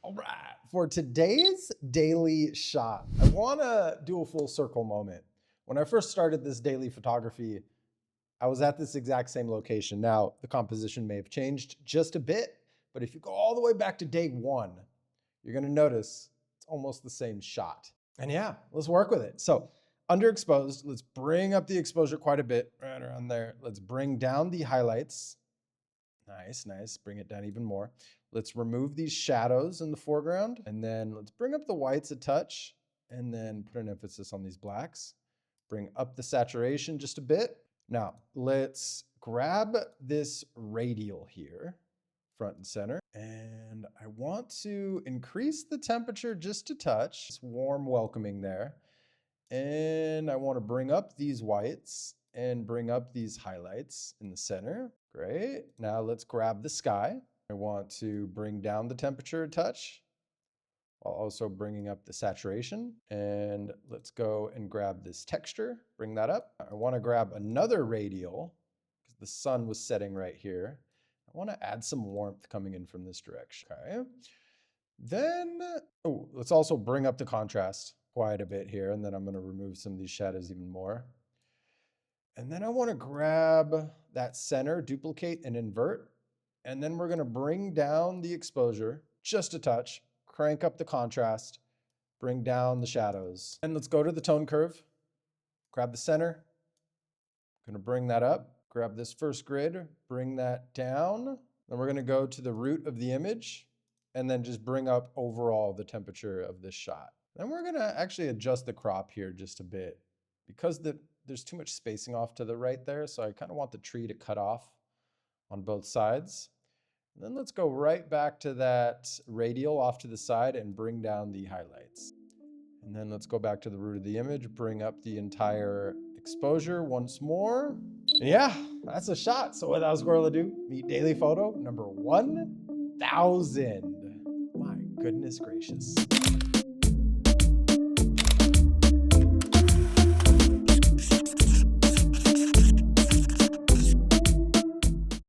All right, for today's daily shot, I wanna do a full circle moment. When I first started this daily photography, I was at this exact same location. Now, the composition may have changed just a bit, but if you go all the way back to day one, you're gonna notice it's almost the same shot. And yeah, let's work with it. So underexposed, let's bring up the exposure quite a bit, right around there. Let's bring down the highlights. Nice, nice. Bring it down even more. Let's remove these shadows in the foreground, and then let's bring up the whites a touch, and then put an emphasis on these blacks. Bring up the saturation just a bit. Now, let's grab this radial here, front and center, and I want to increase the temperature just a touch. It's warm welcoming there. And I want to bring up these whites and bring up these highlights in the center. Great. Now let's grab the sky. I want to bring down the temperature a touch while also bringing up the saturation. And let's go and grab this texture, bring that up. I want to grab another radial because the sun was setting right here. I want to add some warmth coming in from this direction. Okay. Then, let's also bring up the contrast quite a bit here, and then I'm going to remove some of these shadows even more. And then I want to grab that center, duplicate and invert, and then we're going to bring down the exposure just a touch, crank up the contrast, bring down the shadows. And let's go to the tone curve, grab the center, going to bring that up, grab this first grid, bring that down. Then we're going to go to the root of the image and then just bring up overall the temperature of this shot. Then we're gonna actually adjust the crop here just a bit because there's too much spacing off to the right there, so I kind of want the tree to cut off on both sides. And then let's go right back to that radial off to the side and bring down the highlights. And then let's go back to the root of the image, bring up the entire exposure once more. And yeah, that's a shot. So without further ado, meet daily photo number 1000. My goodness gracious.